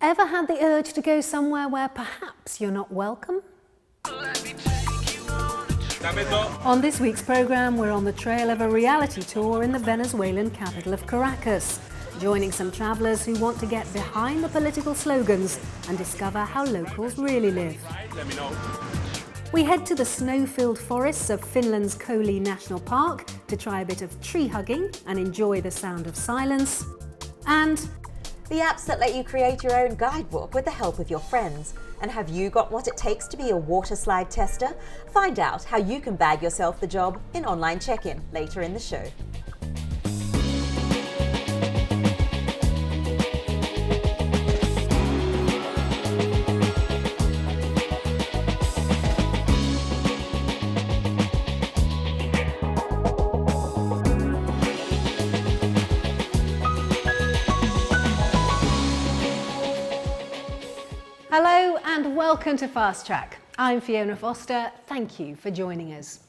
Ever had the urge to go somewhere where perhaps you're not welcome? On this week's programme, we're on the trail of a reality tour in the Venezuelan capital of Caracas, joining some travellers who want to get behind the political slogans and discover how locals really live. We head to the snow-filled forests of Finland's Colli National Park to try a bit of tree hugging and enjoy the sound of silence. And the apps that let you create your own guidebook with the help of your friends. And have you got what it takes to be a water slide tester? Find out how you can bag yourself the job in Online Check-In later in the show. hello and welcome to Fast Track. I'm Fiona Foster. Thank you for joining us.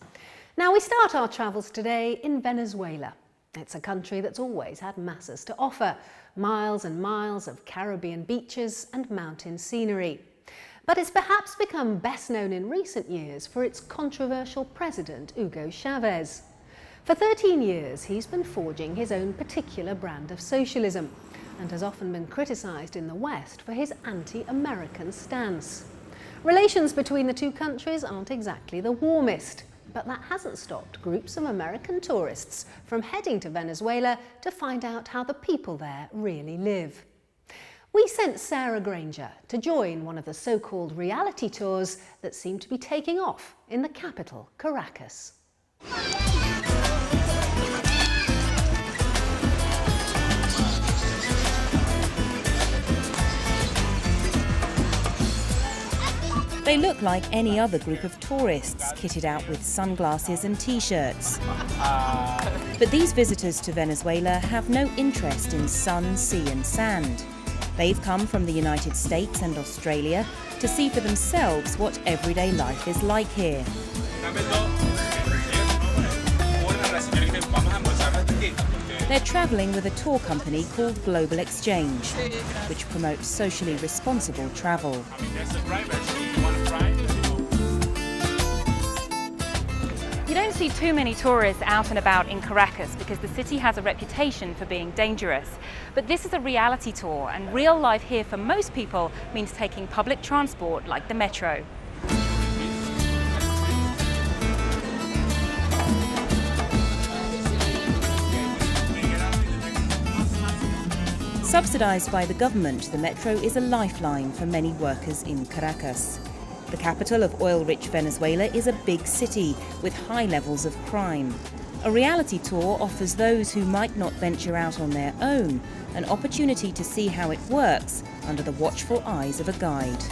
Now we start our travels today in Venezuela. It's a country that's always had masses to offer, miles and miles of Caribbean beaches and mountain scenery. But it's perhaps become best known in recent years for its controversial president, Hugo Chavez. For 13 years, he's been forging his own particular brand of socialism, and has often been criticised in the West for his anti-American stance. Relations between the two countries aren't exactly the warmest, but that hasn't stopped groups of American tourists from heading to Venezuela to find out how the people there really live. We sent Sarah Granger to join one of the so-called reality tours that seem to be taking off in the capital, Caracas. They look like any other group of tourists, kitted out with sunglasses and t-shirts. But these visitors to Venezuela have no interest in sun, sea and sand. They've come from the United States and Australia to see for themselves what everyday life is like here. They're travelling with a tour company called Global Exchange, which promotes socially responsible travel. You don't see too many tourists out and about in Caracas because the city has a reputation for being dangerous. But this is a reality tour, and real life here for most people means taking public transport like the metro. Subsidised by the government, the metro is a lifeline for many workers in Caracas. The capital of oil-rich Venezuela is a big city with high levels of crime. A reality tour offers those who might not venture out on their own an opportunity to see how it works under the watchful eyes of a guide.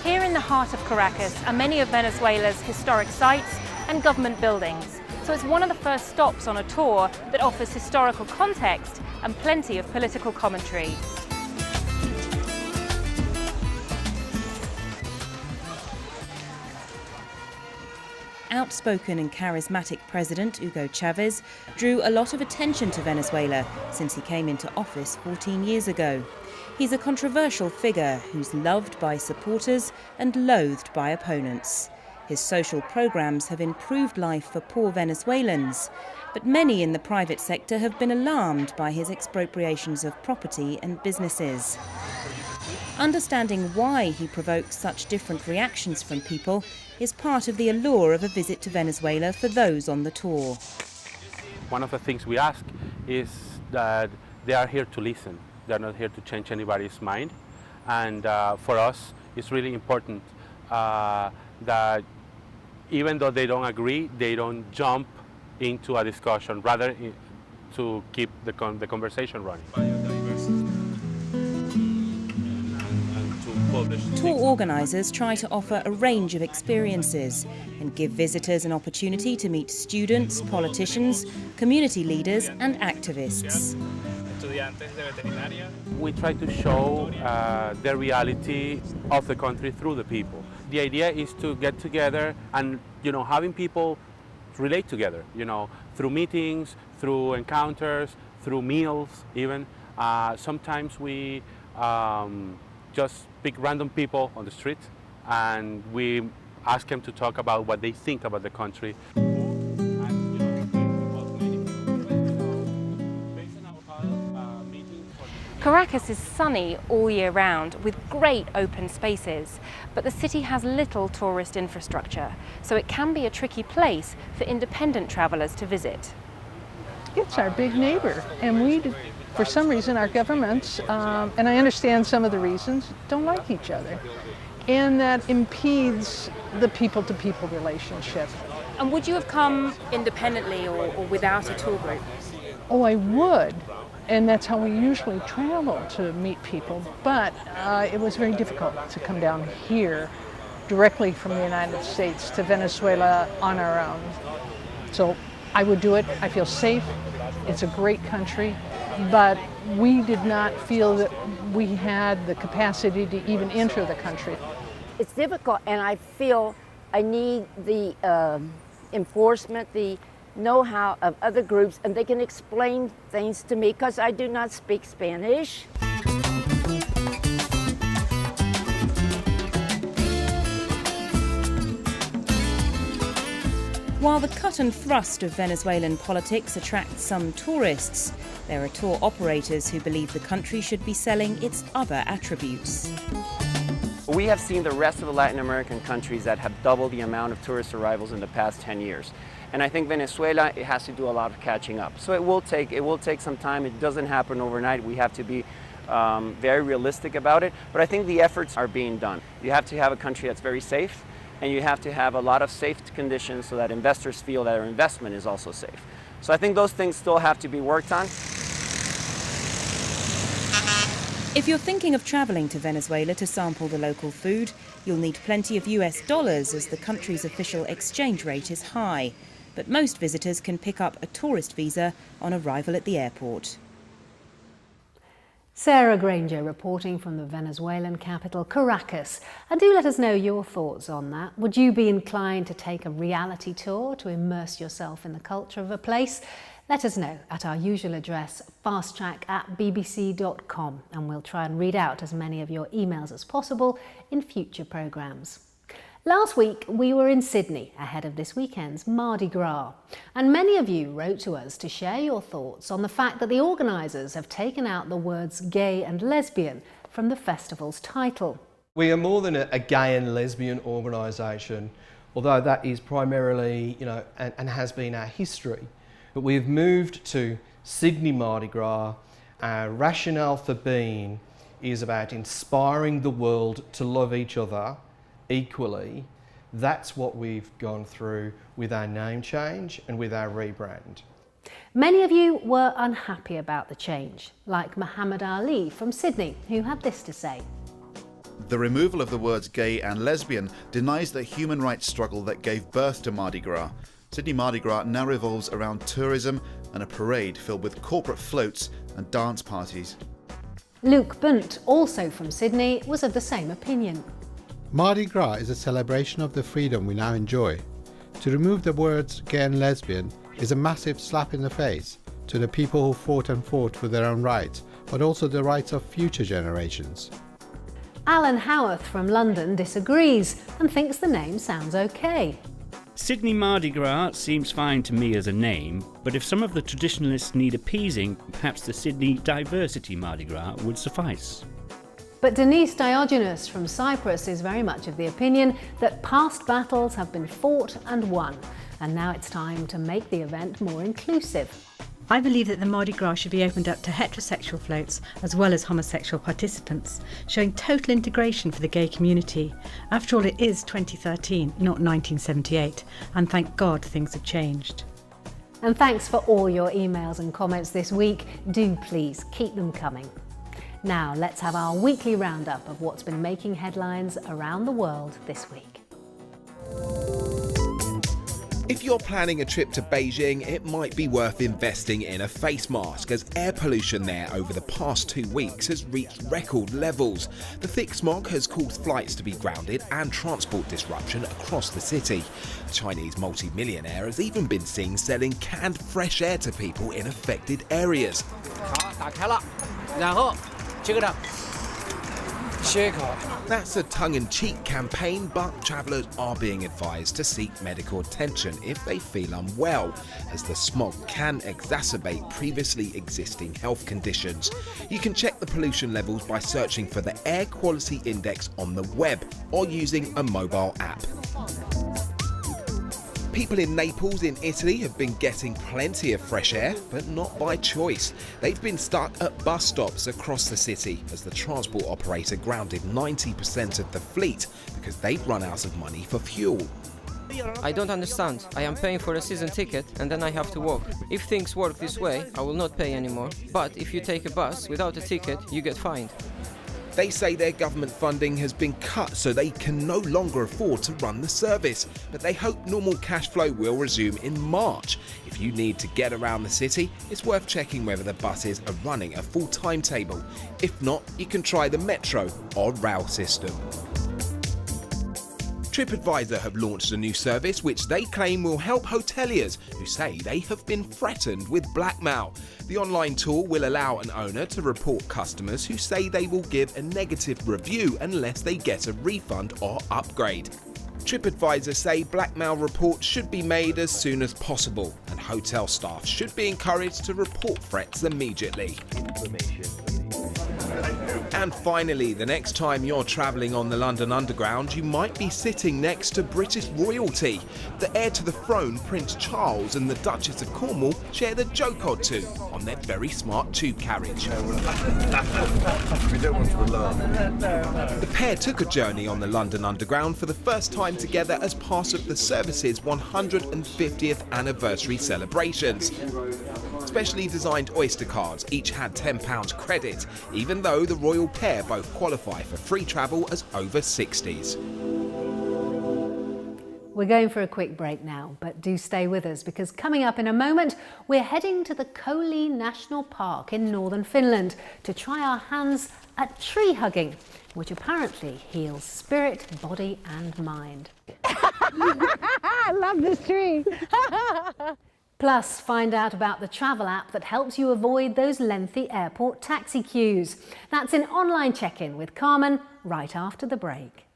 Here in the heart of Caracas are many of Venezuela's historic sites and government buildings. So it's one of the first stops on a tour that offers historical context and plenty of political commentary. Outspoken and charismatic President Hugo Chavez drew a lot of attention to Venezuela since he came into office 14 years ago. He's a controversial figure who's loved by supporters and loathed by opponents. His social programs have improved life for poor Venezuelans, but many in the private sector have been alarmed by his expropriations of property and businesses. Understanding why he provokes such different reactions from people is part of the allure of a visit to Venezuela for those on the tour. One of the things we ask is that they are here to listen. They're not here to change anybody's mind. And for us, it's really important that even though they don't agree, they don't jump into a discussion, rather to keep the conversation running. Tour organisers try to offer a range of experiences and give visitors an opportunity to meet students, politicians, community leaders and activists. We try to show the reality of the country through the people. The idea is to get together and, having people relate together, you know, through meetings, through encounters, through meals even. Sometimes we just pick random people on the street and we ask them to talk about what they think about the country. Caracas is sunny all year round with great open spaces, but the city has little tourist infrastructure, so it can be a tricky place for independent travellers to visit. It's our big neighbor, and we, for some reason, our governments, and I understand some of the reasons, don't like each other. And that impedes the people-to-people relationship. And would you have come independently or without a tour group? Oh, I would. And that's how we usually travel to meet people. But it was very difficult to come down here directly from the United States to Venezuela on our own. So I would do it. I feel safe. It's a great country. But we did not feel that we had the capacity to even enter the country. It's difficult, and I feel I need the enforcement, the know-how of other groups, and they can explain things to me because I do not speak Spanish. While the cut and thrust of Venezuelan politics attracts some tourists, there are tour operators who believe the country should be selling its other attributes. We have seen the rest of the Latin American countries that have doubled the amount of tourist arrivals in the past 10 years. And I think Venezuela, it has to do a lot of catching up. So it will take some time. It doesn't happen overnight. We have to be very realistic about it. But I think the efforts are being done. You have to have a country that's very safe, and you have to have a lot of safety conditions so that investors feel that their investment is also safe. So I think those things still have to be worked on. If you're thinking of travelling to Venezuela to sample the local food, you'll need plenty of US dollars as the country's official exchange rate is high. But most visitors can pick up a tourist visa on arrival at the airport. Sarah Granger reporting from the Venezuelan capital, Caracas. And do let us know your thoughts on that. Would you be inclined to take a reality tour to immerse yourself in the culture of a place? Let us know at our usual address, fasttrack@bbc.com, and we'll try and read out as many of your emails as possible in future programmes. Last week, we were in Sydney ahead of this weekend's Mardi Gras, and many of you wrote to us to share your thoughts on the fact that the organisers have taken out the words gay and lesbian from the festival's title. We are more than a gay and lesbian organisation, although that is primarily, and has been our history. But we've moved to Sydney Mardi Gras. Our rationale for being is about inspiring the world to love each other equally. That's what we've gone through with our name change and with our rebrand. Many of you were unhappy about the change, like Muhammad Ali from Sydney, who had this to say. The removal of the words gay and lesbian denies the human rights struggle that gave birth to Mardi Gras. Sydney Mardi Gras now revolves around tourism and a parade filled with corporate floats and dance parties. Luke Bunt, also from Sydney, was of the same opinion. Mardi Gras is a celebration of the freedom we now enjoy. To remove the words gay and lesbian is a massive slap in the face to the people who fought for their own rights, but also the rights of future generations. Alan Howarth from London disagrees and thinks the name sounds okay. Sydney Mardi Gras seems fine to me as a name, but if some of the traditionalists need appeasing, perhaps the Sydney Diversity Mardi Gras would suffice. But Denise Diogenes from Cyprus is very much of the opinion that past battles have been fought and won, and now it's time to make the event more inclusive. I believe that the Mardi Gras should be opened up to heterosexual floats as well as homosexual participants, showing total integration for the gay community. After all, it is 2013, not 1978, and thank God things have changed. And thanks for all your emails and comments this week. Do please keep them coming. Now let's have our weekly roundup of what's been making headlines around the world this week. If you're planning a trip to Beijing, it might be worth investing in a face mask, as air pollution there over the past 2 weeks has reached record levels. The thick smog has caused flights to be grounded and transport disruption across the city. The Chinese multi-millionaire has even been seen selling canned fresh air to people in affected areas. That's a tongue-in-cheek campaign, but travellers are being advised to seek medical attention if they feel unwell, as the smog can exacerbate previously existing health conditions. You can check the pollution levels by searching for the Air Quality Index on the web or using a mobile app. People in Naples in Italy have been getting plenty of fresh air, but not by choice. They've been stuck at bus stops across the city as the transport operator grounded 90% of the fleet because they've run out of money for fuel. I don't understand. I am paying for a season ticket and then I have to walk. If things work this way, I will not pay anymore. But if you take a bus without a ticket, you get fined. They say their government funding has been cut so they can no longer afford to run the service, but they hope normal cash flow will resume in March. If you need to get around the city, it's worth checking whether the buses are running a full timetable. If not, you can try the metro or rail system. TripAdvisor have launched a new service which they claim will help hoteliers who say they have been threatened with blackmail. The online tool will allow an owner to report customers who say they will give a negative review unless they get a refund or upgrade. TripAdvisor say blackmail reports should be made as soon as possible, and hotel staff should be encouraged to report threats immediately. And finally, the next time you're travelling on the London Underground, you might be sitting next to British royalty. The heir to the throne, Prince Charles, and the Duchess of Cornwall share the joke or two on their very smart tube carriage. We don't want to alarm. The pair took a journey on the London Underground for the first time together as part of the service's 150th anniversary celebrations. Specially designed Oyster cards each had £10 credit, even though the royal pair both qualify for free travel as over 60s. We're going for a quick break now, but do stay with us because coming up in a moment, we're heading to the Koli National Park in northern Finland to try our hands at tree hugging, which apparently heals spirit, body and mind. I love this tree. Plus, find out about the travel app that helps you avoid those lengthy airport taxi queues. That's an online check-in with Carmen right after the break.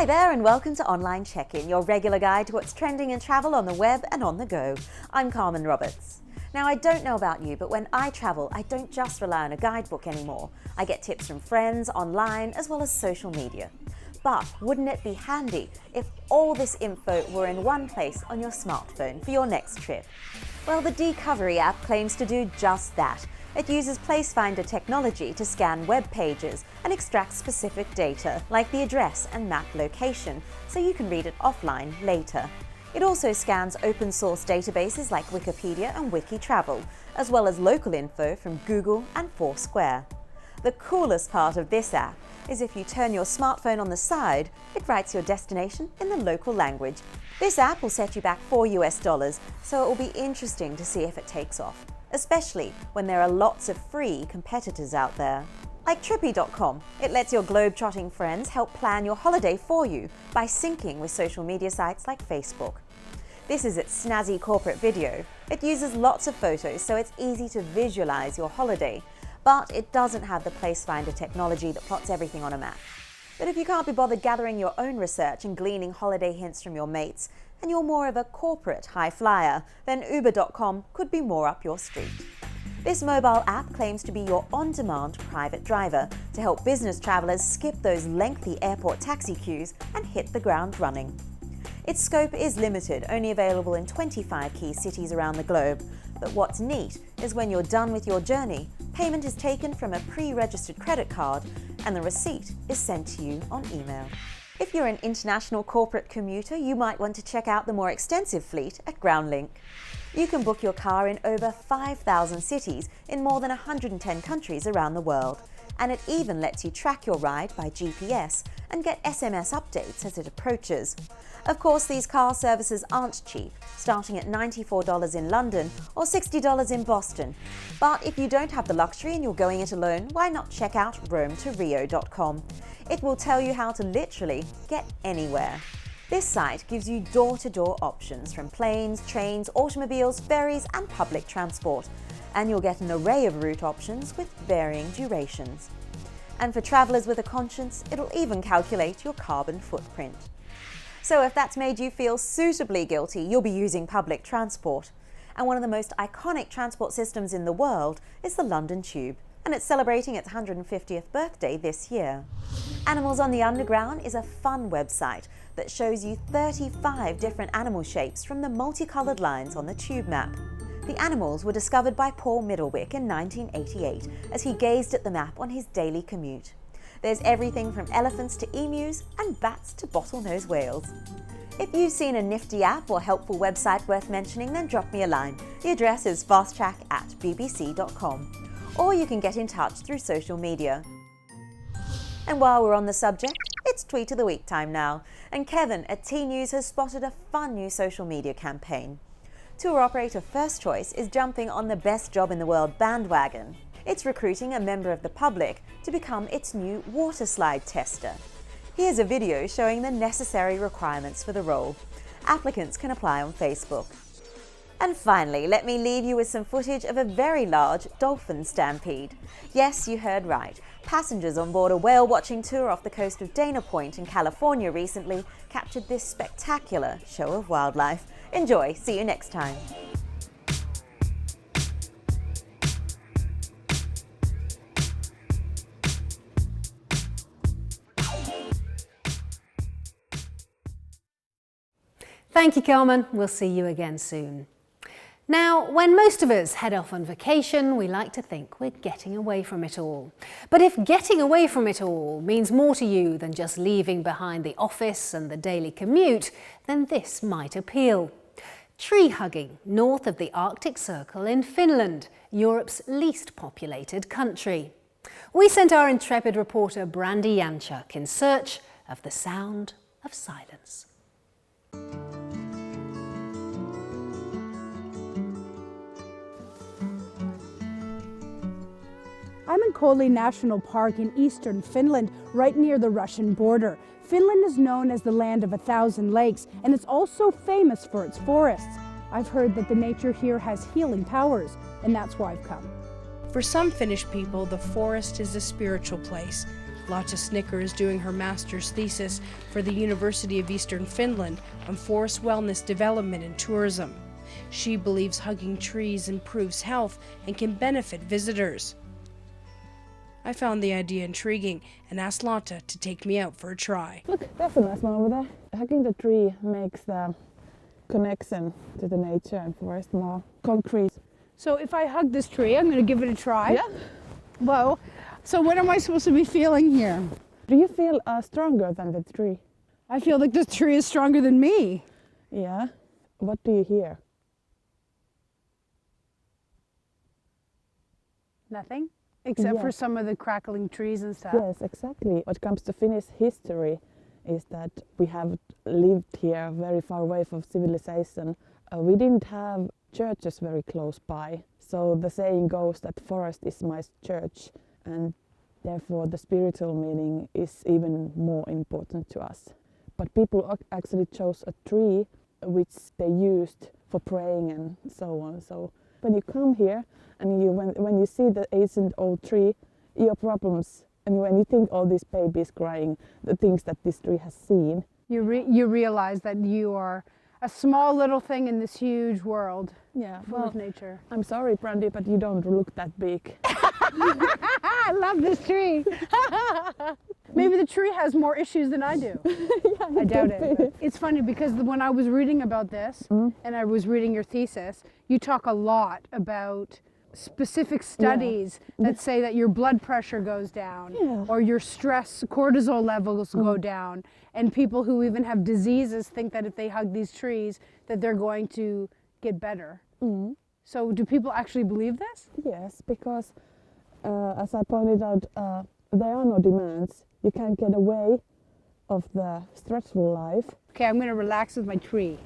Hi there and welcome to Online Check-In, your regular guide to what's trending in travel on the web and on the go. I'm Carmen Roberts. Now, I don't know about you, but when I travel, I don't just rely on a guidebook anymore. I get tips from friends, online, as well as social media. But wouldn't it be handy if all this info were in one place on your smartphone for your next trip? Well, the Discovery app claims to do just that. It uses PlaceFinder technology to scan web pages and extract specific data, like the address and map location, so you can read it offline later. It also scans open source databases like Wikipedia and Wikitravel, as well as local info from Google and Foursquare. The coolest part of this app is if you turn your smartphone on the side, it writes your destination in the local language. This app will set you back $4, so it will be interesting to see if it takes off, especially when there are lots of free competitors out there. Like Trippy.com, it lets your globe-trotting friends help plan your holiday for you by syncing with social media sites like Facebook. This is its snazzy corporate video. It uses lots of photos, so it's easy to visualize your holiday, but it doesn't have the PlaceFinder technology that plots everything on a map. But if you can't be bothered gathering your own research and gleaning holiday hints from your mates, and you're more of a corporate high flyer, then Uber.com could be more up your street. This mobile app claims to be your on-demand private driver to help business travelers skip those lengthy airport taxi queues and hit the ground running. Its scope is limited, only available in 25 key cities around the globe. But what's neat is when you're done with your journey, payment is taken from a pre-registered credit card and the receipt is sent to you on email. If you're an international corporate commuter, you might want to check out the more extensive fleet at GroundLink. You can book your car in over 5,000 cities in more than 110 countries around the world. And it even lets you track your ride by GPS and get SMS updates as it approaches. Of course, these car services aren't cheap, starting at $94 in London or $60 in Boston. But if you don't have the luxury and you're going it alone, why not check out RoamToRio.com? It will tell you how to literally get anywhere. This site gives you door-to-door options from planes, trains, automobiles, ferries and public transport. And you'll get an array of route options with varying durations. And for travellers with a conscience, it'll even calculate your carbon footprint. So if that's made you feel suitably guilty, you'll be using public transport. And one of the most iconic transport systems in the world is the London Tube, and it's celebrating its 150th birthday this year. Animals on the Underground is a fun website that shows you 35 different animal shapes from the multicoloured lines on the tube map. The animals were discovered by Paul Middlewick in 1988 as he gazed at the map on his daily commute. There's everything from elephants to emus and bats to bottlenose whales. If you've seen a nifty app or helpful website worth mentioning, then drop me a line. The address is fasttrack@bbc.com. Or you can get in touch through social media. And while we're on the subject, it's Tweet of the Week time now. And Kevin at T News has spotted a fun new social media campaign. Tour operator First Choice is jumping on the best job in the world bandwagon. It's recruiting a member of the public to become its new water slide tester. Here's a video showing the necessary requirements for the role. Applicants can apply on Facebook. And finally, let me leave you with some footage of a very large dolphin stampede. Yes, you heard right. Passengers on board a whale-watching tour off the coast of Dana Point in California recently captured this spectacular show of wildlife. Enjoy. See you next time. Thank you, Carmen. We'll see you again soon. Now, when most of us head off on vacation, we like to think we're getting away from it all. But if getting away from it all means more to you than just leaving behind the office and the daily commute, then this might appeal. Tree hugging north of the Arctic Circle in Finland, Europe's least populated country. We sent our intrepid reporter Brandy Yanchuk in search of the sound of silence. I'm in Kolle National Park in eastern Finland, right near the Russian border. Finland is known as the land of 1,000 lakes, and it's also famous for its forests. I've heard that the nature here has healing powers, and that's why I've come. For some Finnish people, the forest is a spiritual place. Lotta Snicker is doing her master's thesis for the University of Eastern Finland on forest wellness development and tourism. She believes hugging trees improves health and can benefit visitors. I found the idea intriguing and asked Lotta to take me out for a try. Look, that's a nice one over there. Hugging the tree makes the connection to the nature and forest more concrete. So if I hug this tree, I'm going to give it a try. Yeah. Whoa. So what am I supposed to be feeling here? Do you feel stronger than the tree? I feel like this tree is stronger than me. Yeah. What do you hear? Nothing? Except for Yes. some of the crackling trees and stuff. Yes, exactly. What comes to Finnish history is that we have lived here very far away from civilization. We didn't have churches very close by. So the saying goes that forest is my church, and therefore the spiritual meaning is even more important to us. But people actually chose a tree which they used for praying and so on. So when you come here and when you see the ancient old tree, your problems, and when you think all these babies crying, the things that this tree has seen. You realize that you are a small little thing in this huge world full of nature. I'm sorry, Brandy, but you don't look that big. I love this tree. Maybe the tree has more issues than I do. I doubt it. But it's funny because when I was reading about this and I was reading your thesis, you talk a lot about specific studies that say that your blood pressure goes down or your stress cortisol levels go down, and people who even have diseases think that if they hug these trees that they're going to get better. So do people actually believe this? Yes, because as I pointed out, there are no demands. You can't get away of the stressful life. Okay, I'm going to relax with my tree.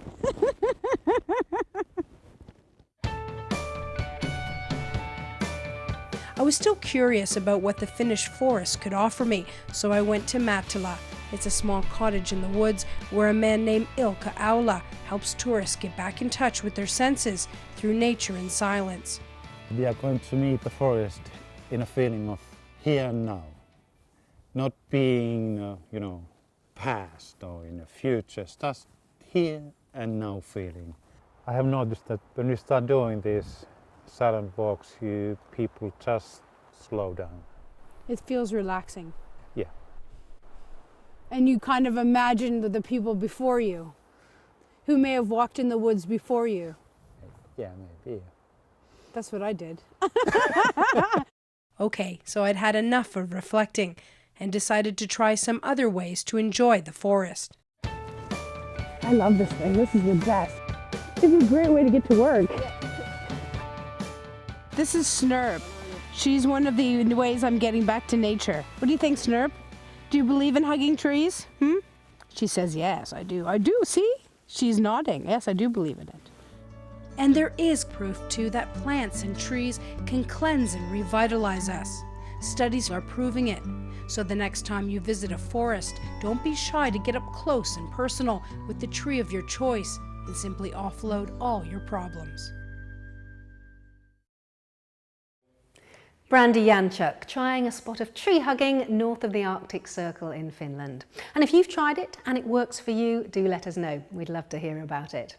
I was still curious about what the Finnish forest could offer me, so I went to Mattila. It's a small cottage in the woods where a man named Ilkka Aula helps tourists get back in touch with their senses through nature and silence. We are going to meet the forest in a feeling of here and now, not being, past or in the future, just here and now feeling. I have noticed that when we start doing these silent walks, people just slow down. It feels relaxing. Yeah. And you kind of imagine the people before you who may have walked in the woods before you. Yeah, maybe. That's what I did. Okay, so I'd had enough of reflecting and decided to try some other ways to enjoy the forest. I love this thing. This is the best. It's a great way to get to work. This is Snurp. She's one of the ways I'm getting back to nature. What do you think, Snurp? Do you believe in hugging trees? She says, yes, I do. I do, see? She's nodding. Yes, I do believe in it. And there is proof, too, that plants and trees can cleanse and revitalize us. Studies are proving it. So the next time you visit a forest, don't be shy to get up close and personal with the tree of your choice and simply offload all your problems. Brandy Janchuk trying a spot of tree hugging north of the Arctic Circle in Finland. And if you've tried it and it works for you, do let us know. We'd love to hear about it.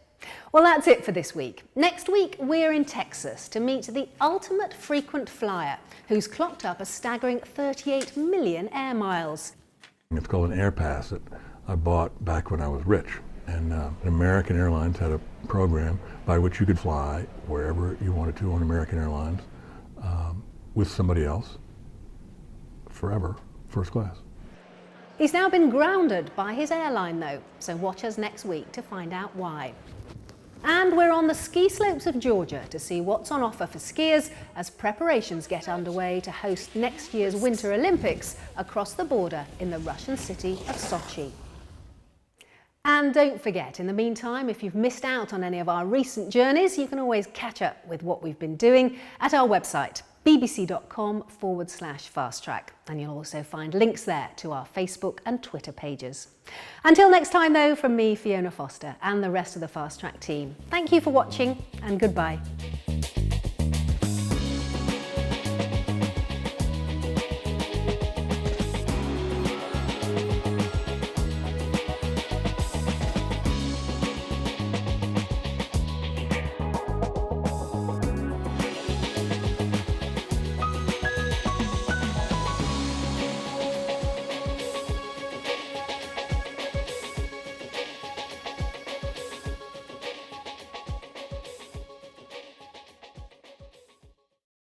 Well, that's it for this week. Next week, we're in Texas to meet the ultimate frequent flyer who's clocked up a staggering 38 million air miles. It's called an Air Pass that I bought back when I was rich. And American Airlines had a program by which you could fly wherever you wanted to on American Airlines with somebody else forever, first class. He's now been grounded by his airline though, so watch us next week to find out why. And we're on the ski slopes of Georgia to see what's on offer for skiers as preparations get underway to host next year's Winter Olympics across the border in the Russian city of Sochi. And don't forget, in the meantime, if you've missed out on any of our recent journeys, you can always catch up with what we've been doing at our website, bbc.com/fasttrack. And you'll also find links there to our Facebook and Twitter pages. Until next time though, from me, Fiona Foster, and the rest of the Fast Track team, thank you for watching and goodbye.